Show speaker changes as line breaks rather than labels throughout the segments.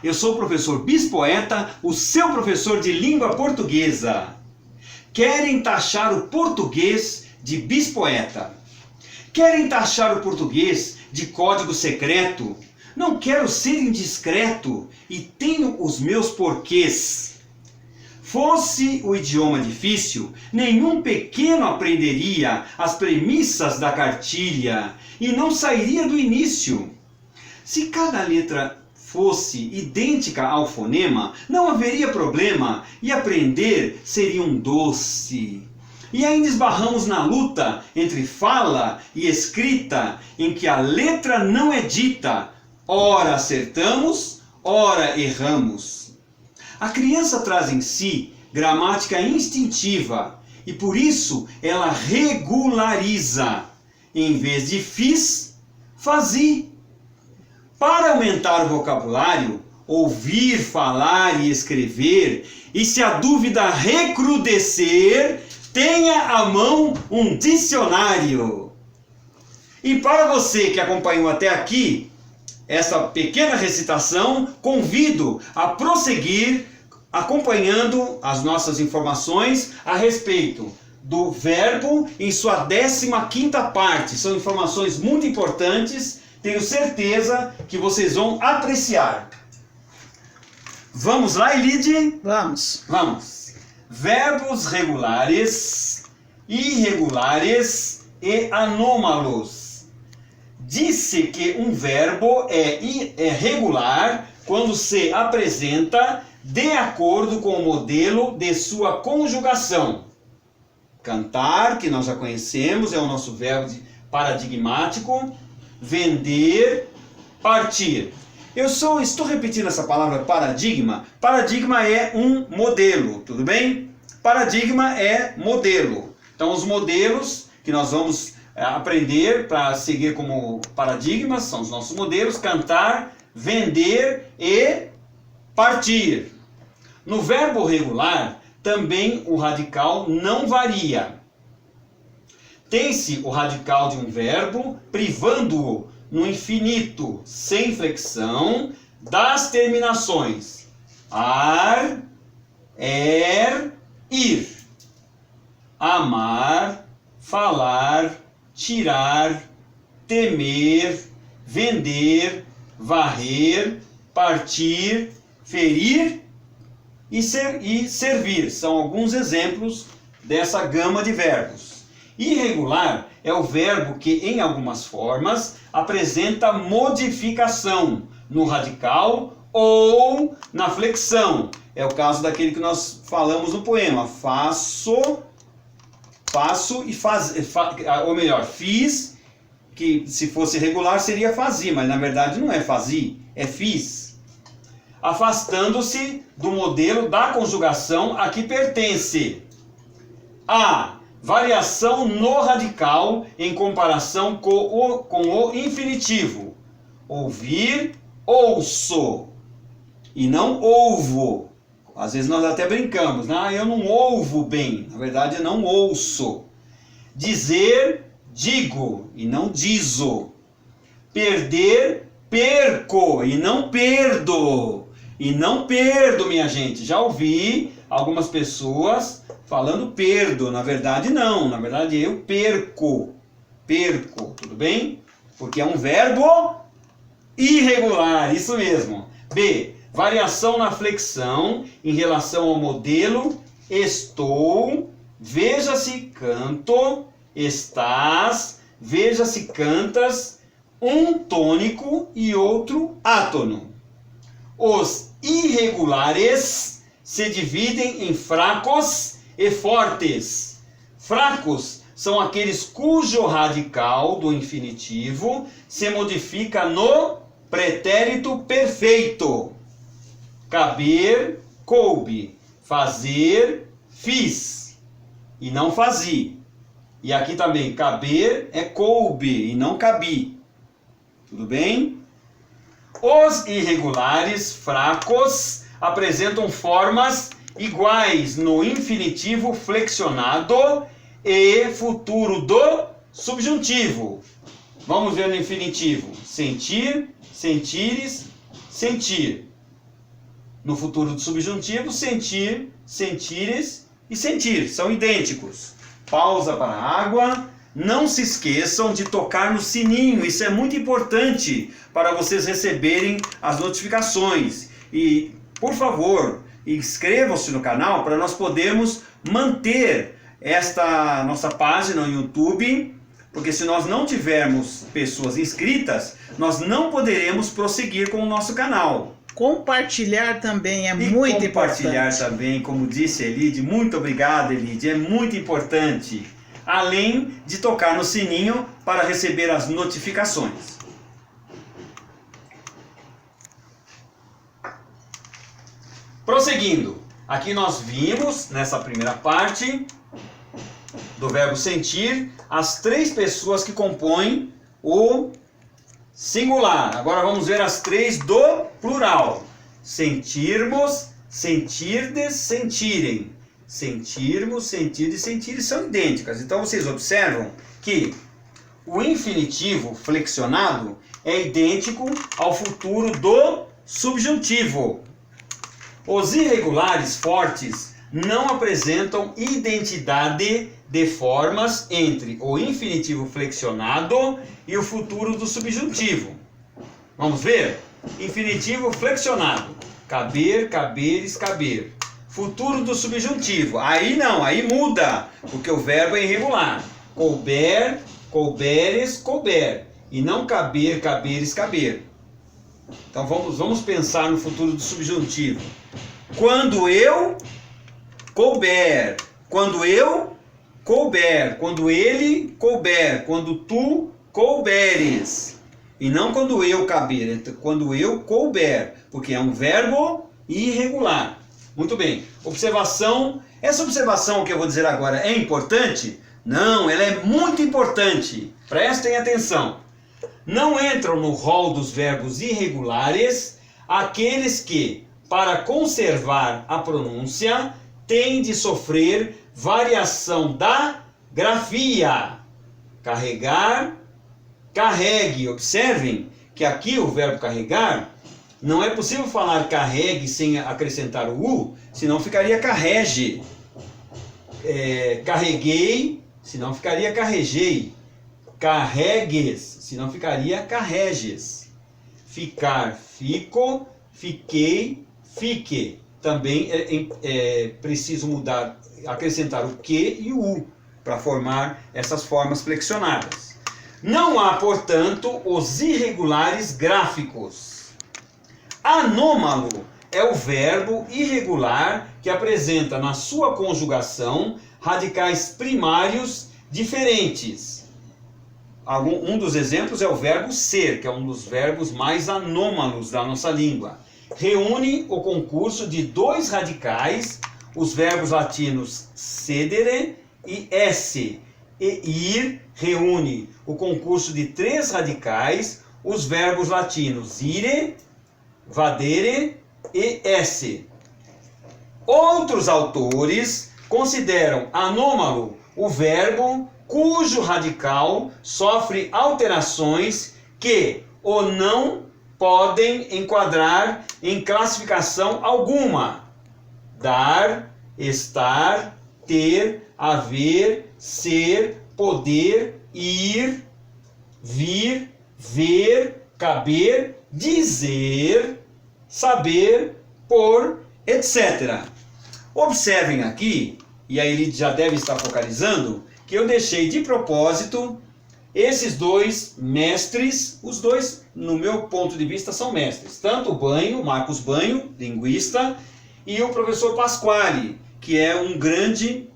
eu sou o professor Bispoeta, o seu professor de língua portuguesa. Querem taxar o português de bispoeta. Querem taxar o português de código secreto. Não quero ser indiscreto e tenho os meus porquês. Fosse o idioma difícil, nenhum pequeno aprenderia as premissas da cartilha e não sairia do início. Se cada letra fosse idêntica ao fonema, não haveria problema e aprender seria um doce. E ainda esbarramos na luta entre fala e escrita, em que a letra não é dita. Ora acertamos, ora erramos. A criança traz em si gramática instintiva e por isso ela regulariza. Em vez de fiz, fazi. Para aumentar o vocabulário, ouvir, falar e escrever, e se a dúvida recrudescer, tenha à mão um dicionário. E para você que acompanhou até aqui essa pequena recitação, convido a prosseguir acompanhando as nossas informações a respeito do verbo em sua 15ª parte. São informações muito importantes, tenho certeza que vocês vão apreciar. Vamos lá, Elide?
Vamos.
Vamos. Verbos regulares, irregulares e anômalos. Disse que um verbo é regular quando se apresenta de acordo com o modelo de sua conjugação. Cantar, que nós já conhecemos, é o nosso verbo paradigmático. Vender, partir. Estou repetindo essa palavra paradigma. Paradigma é um modelo, tudo bem? Paradigma é modelo. Então, os modelos que nós vamos aprender para seguir como paradigmas são os nossos modelos: cantar, vender e partir. No verbo regular, também o radical não varia. Tem-se o radical de um verbo, privando-o no infinito, sem flexão, das terminações ar, ir. Amar, falar, tirar, temer, vender, varrer, partir, ferir e servir. São alguns exemplos dessa gama de verbos. Irregular é o verbo que, em algumas formas, apresenta modificação no radical ou na flexão. É o caso daquele que nós falamos no poema. Faço e ou melhor, fiz, que se fosse regular seria fazi, mas na verdade não é fazi, é fiz. Afastando-se do modelo da conjugação a que pertence. A variação no radical em comparação com o infinitivo. Ouvir, ouço. E não ouvo. Às vezes nós até brincamos. Eu não ouvo bem. Na verdade, eu não ouço. Dizer, digo. E não dizo. Perder, perco. E não perdo. E não perdo, minha gente. Já ouvi algumas pessoas falando perdo. Na verdade, não. Na verdade, eu perco. Perco. Tudo bem? Porque é um verbo irregular. Isso mesmo. B. Variação na flexão em relação ao modelo estou. Veja-se canto. Estás. Veja-se cantas. Um tônico e outro átono. Os irregulares se dividem em fracos e fortes. Fracos são aqueles cujo radical do infinitivo se modifica no pretérito perfeito. Caber, coube. Fazer, fiz. E não fazi. E aqui também, caber é coube e não cabi. Tudo bem? Os irregulares fracos apresentam formas iguais no infinitivo flexionado e futuro do subjuntivo. Vamos ver no infinitivo. Sentir, sentires, sentir. No futuro do subjuntivo, sentir, sentires e sentir são idênticos. Pausa para a água. Não se esqueçam de tocar no sininho, isso é muito importante para vocês receberem as notificações. E, por favor, inscrevam-se no canal para nós podermos manter esta nossa página no YouTube, porque se nós não tivermos pessoas inscritas, nós não poderemos prosseguir com o nosso canal.
Compartilhar também é muito importante.
Compartilhar também, como disse a Elide, muito obrigado, Elide, é muito importante. Além de tocar no sininho para receber as notificações. Prosseguindo, aqui nós vimos, nessa primeira parte do verbo sentir, as 3 pessoas que compõem o singular. Agora vamos ver as 3 do plural. Sentirmos, sentirdes, sentirem. Sentirmos, sentir e sentir são idênticas. Então vocês observam que o infinitivo flexionado é idêntico ao futuro do subjuntivo. Os irregulares fortes não apresentam identidade de formas entre o infinitivo flexionado e o futuro do subjuntivo. Vamos ver? Infinitivo flexionado. Caber, caberes, caber. Futuro do subjuntivo. Aí não, aí muda, porque o verbo é irregular. Couber, couberes, couber. E não caber, caberes, caber. Então vamos pensar no futuro do subjuntivo. Quando eu couber. Quando eu couber. Quando ele couber. Quando tu couberes. E não quando eu caber. Quando eu couber. Porque é um verbo irregular. Muito bem. Observação. Essa observação que eu vou dizer agora é importante? Não, ela é muito importante. Prestem atenção. Não entram no rol dos verbos irregulares aqueles que, para conservar a pronúncia, têm de sofrer variação da grafia. Carregar, carregue. Observem que aqui o verbo carregar, não é possível falar carregue sem acrescentar o U, senão ficaria carrege. Carreguei, senão ficaria carregei. Carregues, senão ficaria carreges. Ficar, fico, fiquei, fique. Também é preciso mudar, acrescentar o que e o U para formar essas formas flexionadas. Não há, portanto, os irregulares gráficos. Anômalo é o verbo irregular que apresenta na sua conjugação radicais primários diferentes. Um dos exemplos é o verbo ser, que é um dos verbos mais anômalos da nossa língua. Reúne o concurso de 2 radicais, os verbos latinos sedere e esse. E ir reúne o concurso de 3 radicais, os verbos latinos ire, vadere e esse. Outros autores consideram anômalo o verbo cujo radical sofre alterações que o não podem enquadrar em classificação alguma. Dar, estar, ter, haver, ser, poder, ir, vir, ver, caber, dizer, saber, pôr, etc. Observem aqui, e aí ele já deve estar focalizando, que eu deixei de propósito esses 2 mestres, os 2, no meu ponto de vista, são mestres. Tanto o Banho, Marcos Banho, linguista, e o professor Pasquale, que é um grande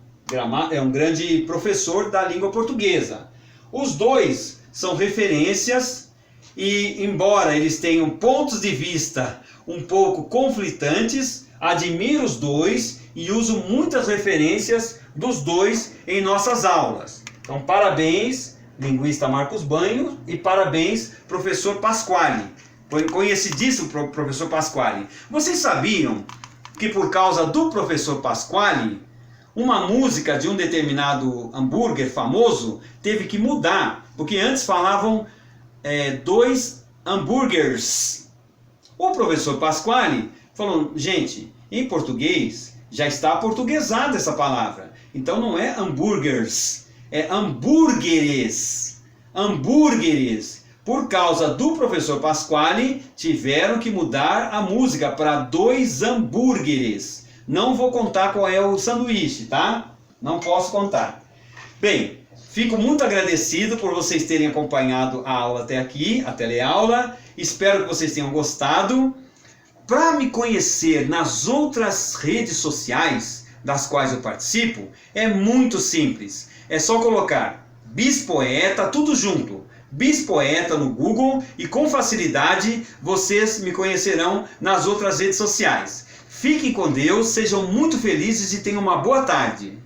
professor da língua portuguesa. Os 2 são referências e, embora eles tenham pontos de vista um pouco conflitantes, admiro os 2 e uso muitas referências dos 2 em nossas aulas. Então, parabéns, linguista Marcos Banho, e parabéns, professor Pasquale. Conhecidíssimo professor Pasquale. Vocês sabiam que por causa do professor Pasquale, uma música de um determinado hambúrguer famoso teve que mudar, porque antes falavam 2 hambúrgueres. O professor Pasquale Falou, gente, em português já está aportuguesada essa palavra. Então não é hambúrgueres, é hambúrgueres. Hambúrgueres. Por causa do professor Pasquale, tiveram que mudar a música para 2 hambúrgueres. Não vou contar qual é o sanduíche, tá? Não posso contar. Bem, fico muito agradecido por vocês terem acompanhado a aula até aqui, a teleaula. Espero que vocês tenham gostado. Para me conhecer nas outras redes sociais das quais eu participo, é muito simples. É só colocar Bispoeta, tudo junto. Bispoeta no Google e com facilidade vocês me conhecerão nas outras redes sociais. Fiquem com Deus, sejam muito felizes e tenham uma boa tarde.